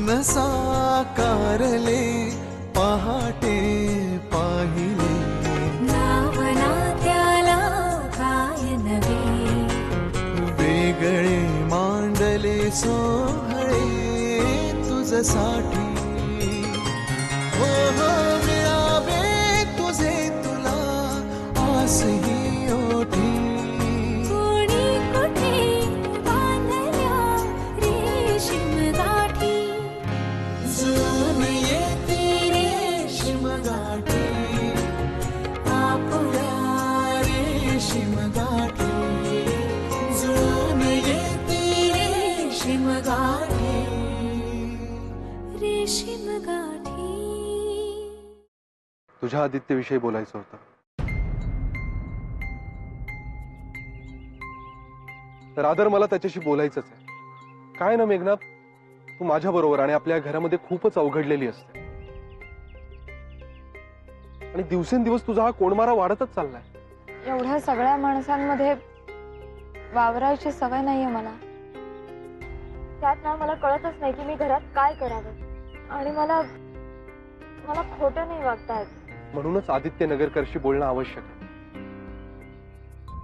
स्वप्न साकारले पहाटे पाहिले नावना त्याला काय नवे वेगळे मांडले सोहळे तुझसाठी हो हो मिळावे तुझे तुला आसही ओठी कोणी कुठे बांधल्या रेशीम गाठी जुळून येते रेशीम गाठी आपुल्या रेशीम गाठी जुळून येते रेशीम गाठी रेशीम गाठी. तुझ्या आदित्यविषयी बोलायचं होतं. तर आदर मला त्याच्याशी बोलायचंच आहे. काय ना मेघना, तू माझ्या बरोबर आणि आपल्या घरामध्ये खूपच अवघडलेली असते आणि दिवसेंदिवस तुझा हा कोणमारा वाढतच चाललाय. एवढ्या सगळ्या माणसांमध्ये वावरायची सवय नाहीये मला. त्यात ना मला कळतच नाही की मी घरात काय करावं आणि मला मला खोटं नाही वागता येत. म्हणूनच आदित्य नगरकरशी बोलणं आवश्यक आहे.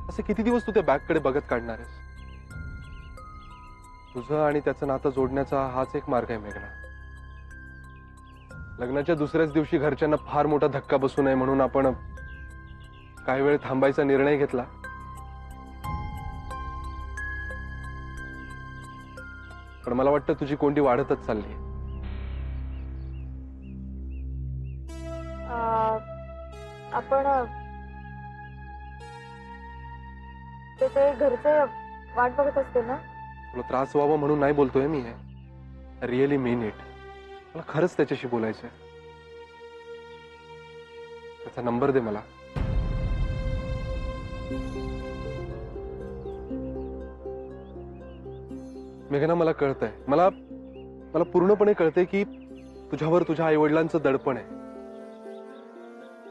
असे किती दिवस तू त्या बॅगकडे बघत काढणार आहेस? तुझं आणि त्याचं नातं जोडण्याचा हाच एक मार्ग आहे मेघना. लग्नाच्या दुसऱ्याच दिवशी घरच्यांना फार मोठा धक्का बसू नये म्हणून आपण काही वेळ थांबायचा निर्णय घेतला. पण मला वाटतं तुझी कोंडी वाढतच चालली. आपण ते घरचे वाट बघत असते ना. तुला त्रास व्हावा म्हणून नाही बोलतोय मी. हे रिअली मीन इट. मला खरंच त्याच्याशी बोलायचंय. त्याचा नंबर दे मला. मेघना, मला कळतंय, मला पूर्णपणे कळतंय की तुझ्यावर तुझ्या आईवडिलांचं दडपण आहे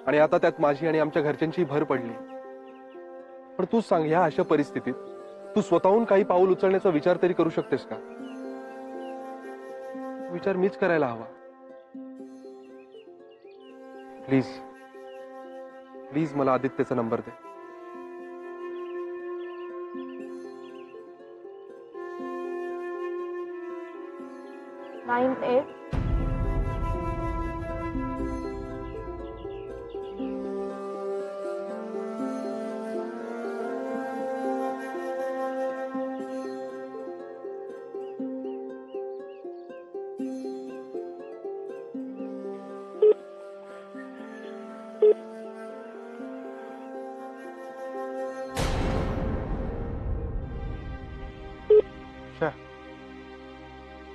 आणि आता त्यात माझी आणि आमच्या घरच्यांची भर पडली. पण तू सांग, ह्या अशा परिस्थितीत तू स्वतःहून काही पाऊल उचलण्याचा विचार तरी करू शकतेस का? विचार मीच करायला हवा. प्लीज प्लीज मला आदित्यचा नंबर दे. नाईन एट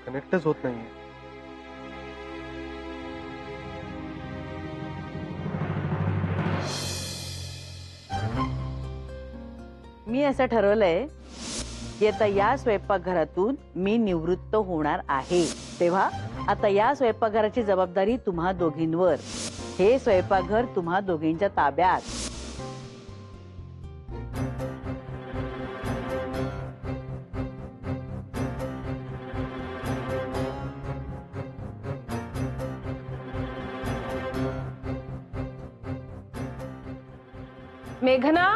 कनेक्टच होत नाहीये. मी असं ठरवलंय की आता या स्वयंपाकघरातून मी निवृत्त होणार आहे. तेव्हा आता या स्वयंपाकघराची जबाबदारी तुम्हा दोघींवर. हे स्वयंपाकघर तुम्हा दोघींच्या ताब्यात. मेघना,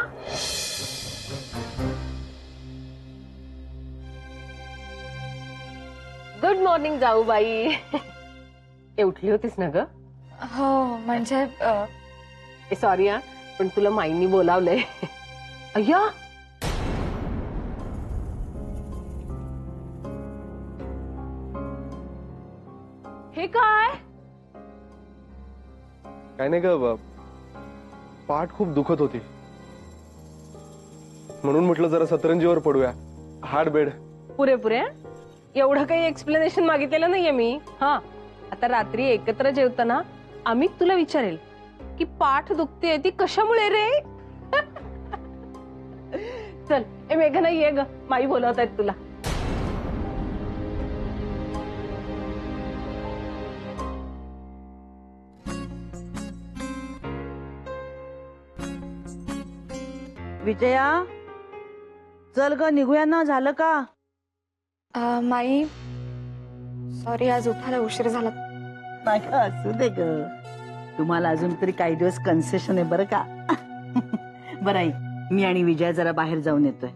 गुड मॉर्निंग जाऊबाई. उठली होतीस ना ग? हो म्हणजे सॉरी हा, पण तुला माईंनी बोलावलंय. अय्या, हे काय? काय नाही ग, पाठ खूप दुखत होती म्हणून म्हटलं जरा सतरंजीवर पडूया. Hard bed. पुरे एवढं काही एक्सप्लेनेशन मागितलेलं नाहीये मी. हा, आता रात्री एकत्र जेवताना अमित तुला विचारेल की पाठ दुखते ती कशामुळे रे. चल ए मेघना, ये ग, माई बोलवत आहेत तुला. विजया, चल ग, निघूया ना. झालं का? माई सॉरी, आज उठायला उशीर झाला. नाही असू दे ग, तुम्हाला अजून तरी काही दिवस कन्सेशन आहे बरं का. बरं आई, मी आणि विजय जरा बाहेर जाऊन येतोय.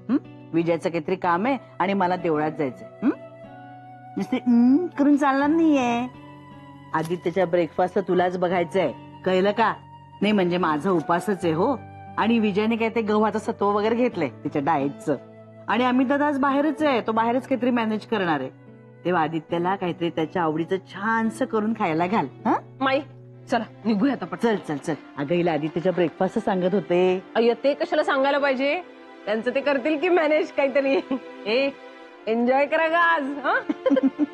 विजयचं काहीतरी काम आहे आणि मला देवळात जायचंय. नुसते करून चालणार नाहीये. आदित्यच्या ब्रेकफास्ट तुलाच बघायचंय, कळलं का? नाही म्हणजे माझा उपासच आहे हो. आणि विजयने काय ते गव्हाचं सत्व वगैरे घेतलंय तिच्या डाएटचं. आणि आम्ही तर आज बाहेरच आहे, तो बाहेरच काहीतरी मॅनेज करणार आहे. तेव्हा आदित्यला काहीतरी त्याच्या आवडीचं छानसं करून खायला घाल. हा माई चला निघूया आता पटकन. चल चल चल. अगं हिला आदित्यच्या ब्रेकफास्ट सांगत होते. अय्य ते कशाला सांगायला पाहिजे, त्यांचं ते करतील की मॅनेज काहीतरी. एन्जॉय करा ग आज.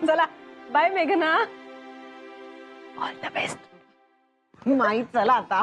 चला बाय मेघना. All the best. माई चला आता.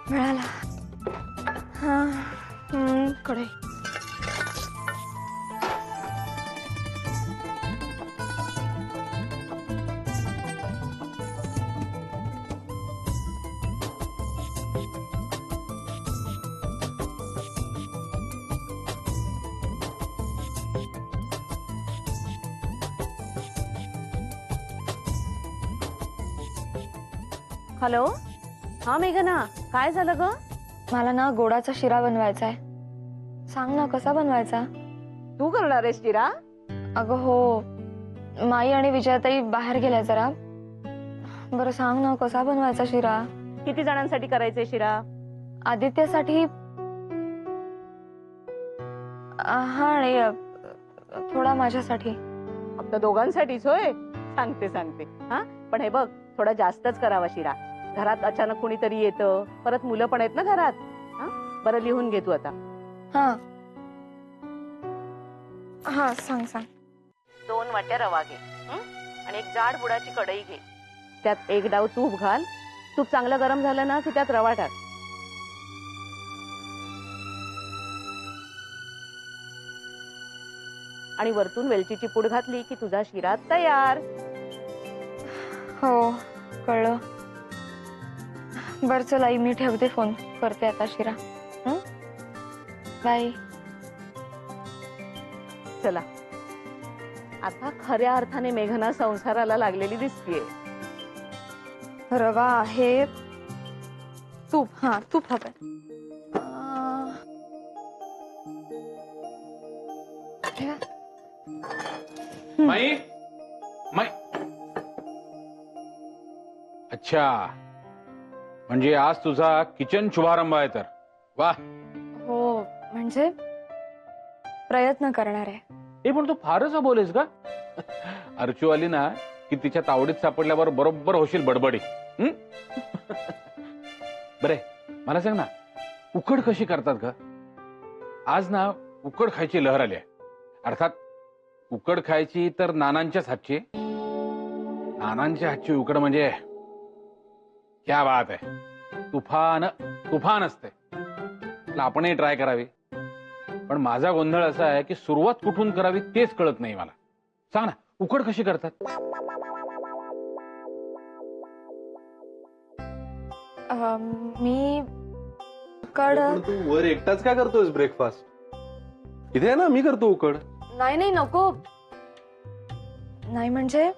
मिळाला. हा कडे. हॅलो, हा मेघना, काय झालं ग? मला ना गोडाचा शिरा बनवायचा आहे. सांग ना कसा बनवायचा. तू करणार आहेस शिरा? अगं हो, माई आणि विजयाताई बाहेर गेल्या जरा. बरं सांग ना कसा बनवायचा शिरा. किती जणांसाठी करायचंय शिरा? आदित्यसाठी हा, आणि थोडा माझ्यासाठी. फक्त दोघांसाठीच होय? सांगते सांगते. हा पण हे बघ, थोडा जास्तच करावा शिरा. घरात अचानक कुणीतरी येतं, परत मुलं पण आहेत ना घरात. हा बरं लिहून घे तू आता. हा हा सांग सांग. 2 वाट्या रवा घे आणि एक जाड बुडाची कढई घे. त्यात 1 डाव तूप घाल. तूप चांगलं गरम झालं ना की त्यात रवा टाक. आणि वरतून वेलचीची पूड घातली की तुझा शिरा तयार. हो कळलं. बर चल आई, मी ठेवते फोन, करते आता शिरा. बाय. चला, आता खऱ्या अर्थाने मेघना संसाराला लागलेली दिसतीये. रवा आहे, तूप. हा तूप हवं. माई माई. अच्छा, म्हणजे आज तुझा किचन शुभारंभ आहे तर वा. हो म्हणजे प्रयत्न करणार आहे. हे पण तू फारच बोलेस का. अर्चू आली ना की तिच्या तावडीत सापडल्यावर बरोबर होशील बडबडी. बरे मला सांग ना, उकड कशी करतात का? आज ना उकड खायची लहर आली आहे. अर्थात उकड खायची तर नानांच्याच हातची. नानांच्या हातची उकड म्हणजे क्या बात आहे. तुफान तुफान असते. आपणही ट्राय करावी. पण माझा गोंधळ असा आहे की सुरुवात कुठून करावी तेच कळत नाही मला. सांग ना उकड कशी करतात. मी उकड. पण तू वर एकटाच काय करतोयस ब्रेकफास्ट? इथे आहे ना, मी करतो उकड. नाही नाही नको. नाही म्हणजे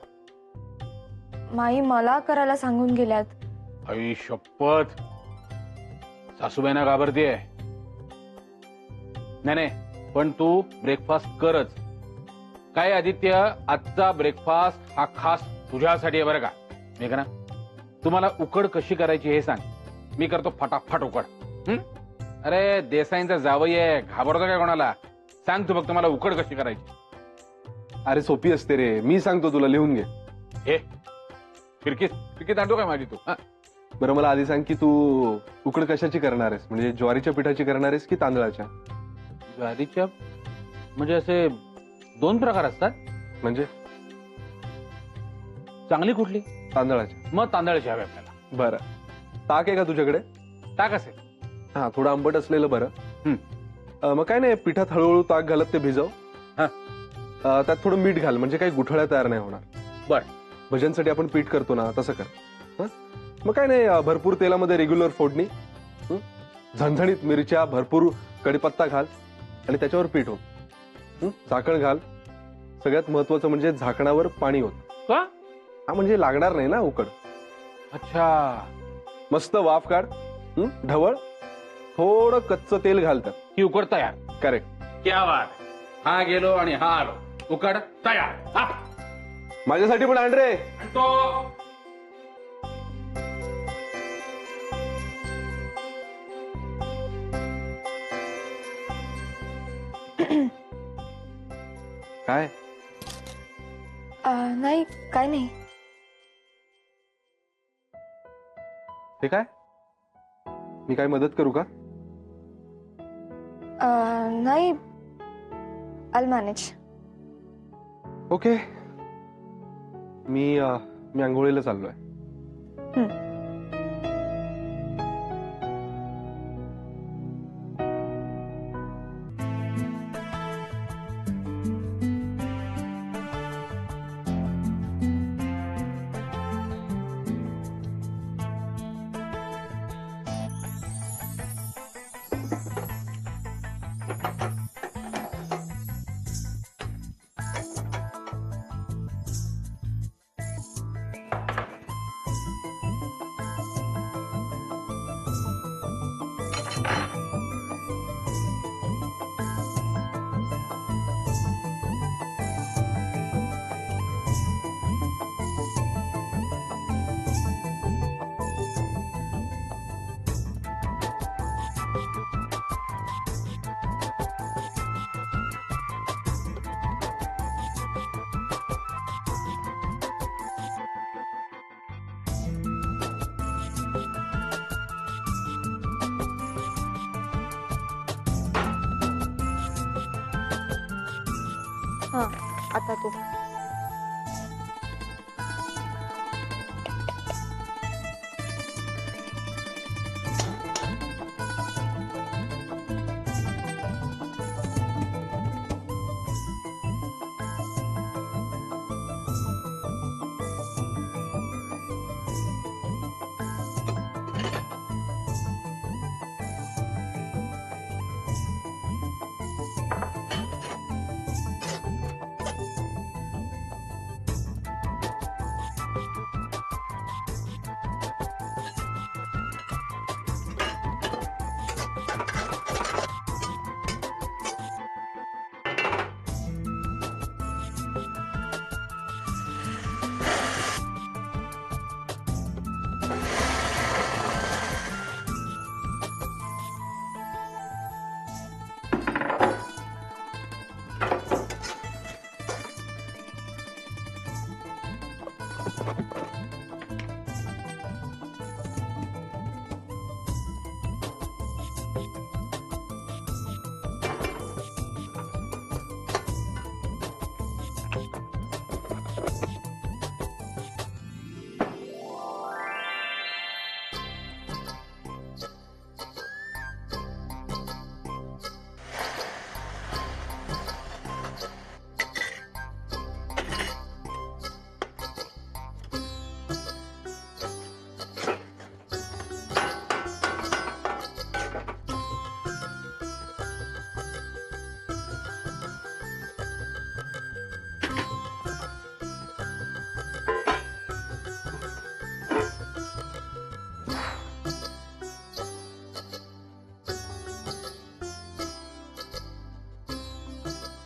माई मला करायला सांगून गेल्यात. आई शपथ, सासूबाईंना घाबरतीये. नाही नाही, पण तू ब्रेकफास्ट करच. काय आदित्य, आजचा ब्रेकफास्ट हा खास तुझ्यासाठी आहे बरं का. मेघना, तुम्हाला उकड कशी करायची हे सांग. मी करतो फटाफट उकड. हं? अरे देसाईंचा जावई आहे, घाबरतो काय कोणाला? सांग तू फक्त मला उकड कशी करायची. अरे सोपी असते रे, मी सांगतो तुला, लिहून घे. हे फिरकीत आणतो काय माझी तू? हं? बरं मला आधी सांग की तू उकड कशाची करणार आहेस, म्हणजे ज्वारीच्या पिठाची करणार आहेस की तांदळाच्या? ज्वारीच्या म्हणजे असे 2 प्रकार असतात. म्हणजे चांगली कुठली? तांदळाच्या. मग तांदळाची हवी आपल्याला. बरं, ताक आहे का तुझ्याकडे? ताक असेल. हा, थोडं आंबट असलेलं बरं. हं. मग काय नाही, पिठात हळूहळू ताक घालत ते भिजव. हा. त्यात थोडं मीठ घाल, म्हणजे काही गुठळ्या तयार नाही होणार. बर. भजनसाठी आपण पीठ करतो ना, तसं कर. हं? मग काय नाही, भरपूर तेलामध्ये रेग्युलर फोडणी. हं? झणझणीत मिरच्या, भरपूर कढीपत्ता घाल आणि त्याच्यावर पीठ हो. झाकण घाल. सगळ्यात महत्वाचं म्हणजे झाकणावर पाणी होत. का? हा, म्हणजे लागणार नाही ना उकड. अच्छा. मस्त वाफ काढ. ढवळ. थोडं कच्चं तेल घालतात. ही उकड तयार. करेक्ट. क्या बात. हा गेलो आणि हा आलो. उकड तयार. हा. माझ्यासाठी पण आण रे. तो काय? नाही, काय नाही. हे काय? मी काय मदत करू का? नाही, आल मॅनेज. ओके. मी आंघोळीला चाललोय. हा, आता तू.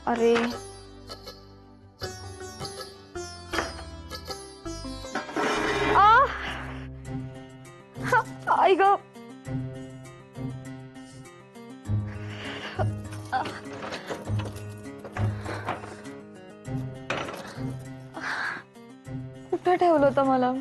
अरे आई ग, कुठं ठेवलं होतं मला?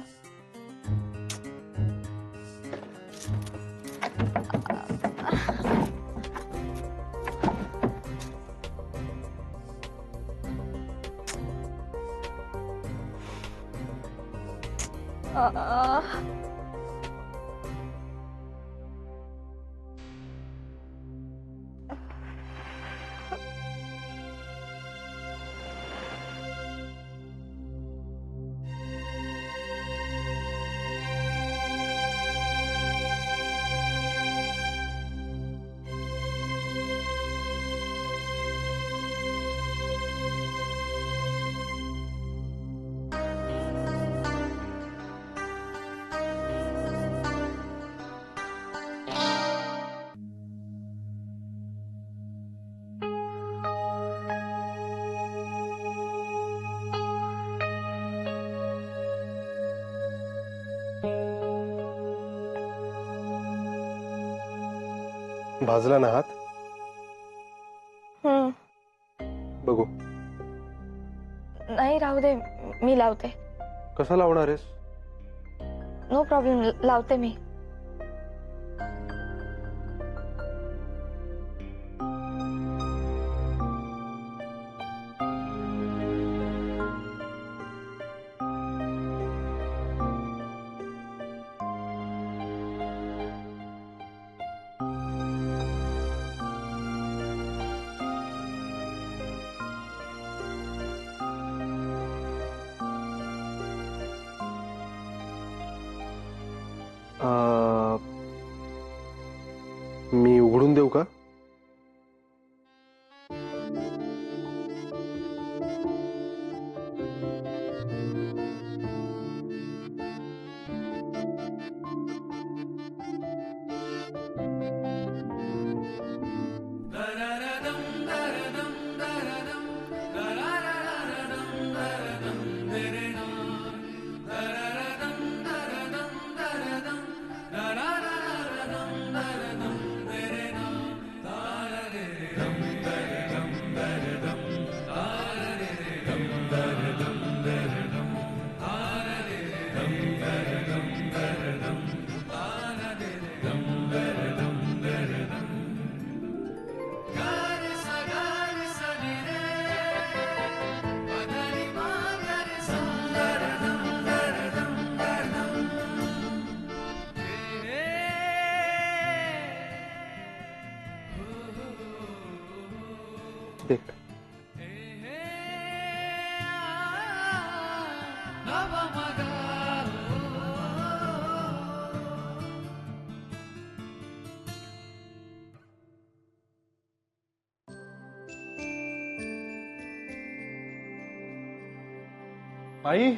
भाजला ना हात? बघू. नाही राहू दे, मी लावते. कसा लावणार आहेस? नो प्रॉब्लेम, लावते मी. मी उघडून देऊ का? देख. आई,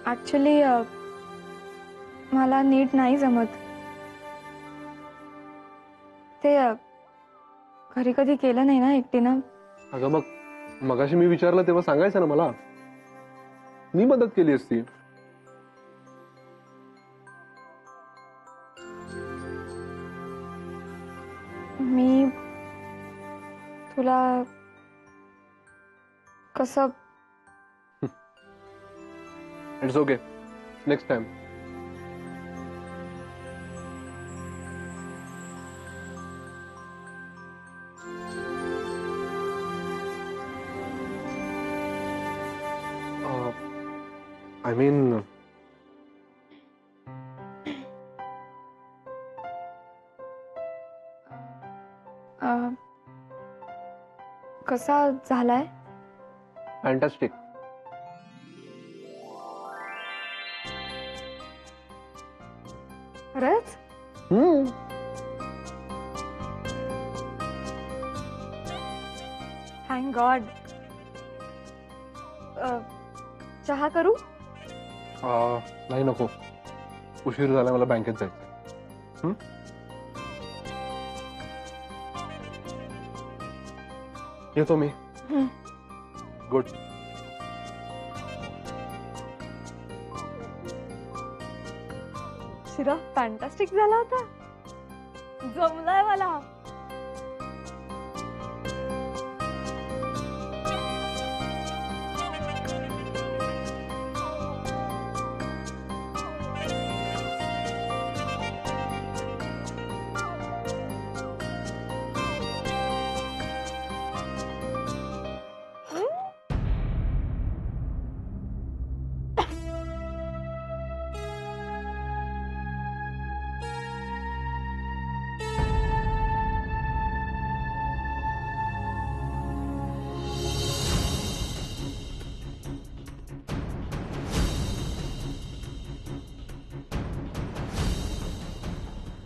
ऍक्च्युली मला नीट नाही जमत ते. घरी कधी केलं नाही ना एकटीनं. अगं मग मगाशी मी विचारलं तेव्हा सांगायचं ना मला, मी मदत केली असती. मी तुला कसं. It's okay, next time. I mean, कसा झालाय? फॅन्टॅस्टिक. खरंच? Thank God. चहा करू? नाही नको, उशीर झाला, मला बँकेत जायचं. येतो मी. गुड. शिरा फॅन्टॅस्टिक झाला होता. जमलाय मला.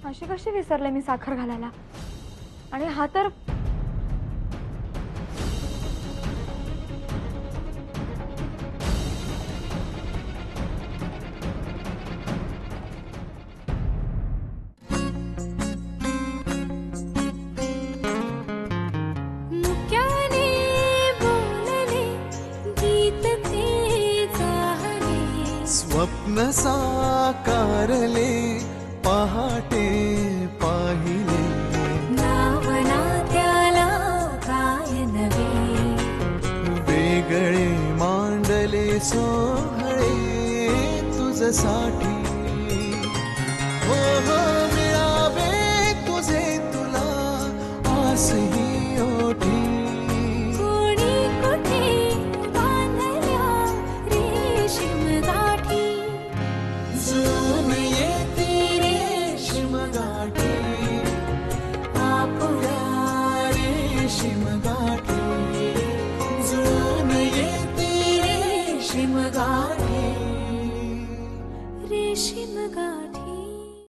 अशी कशी विसरले मी साखर घालायला. आणि हा तर मुक्याने बोलले गीत ते चाहले स्वप्न साकारले पहाटे पाहिले नावना त्याला काय नवे वेगळे मांडले सोहळे तुझसाठी हो हो मिळावे तुझे तुला आसही ओठी कोणी कुठे बांधल्या रेशीम गाठी जुळून येते रेशीम गाठी आपुल्या रेशीम गाठी जुळून येते रेशीम गाठी रेशीम गाठी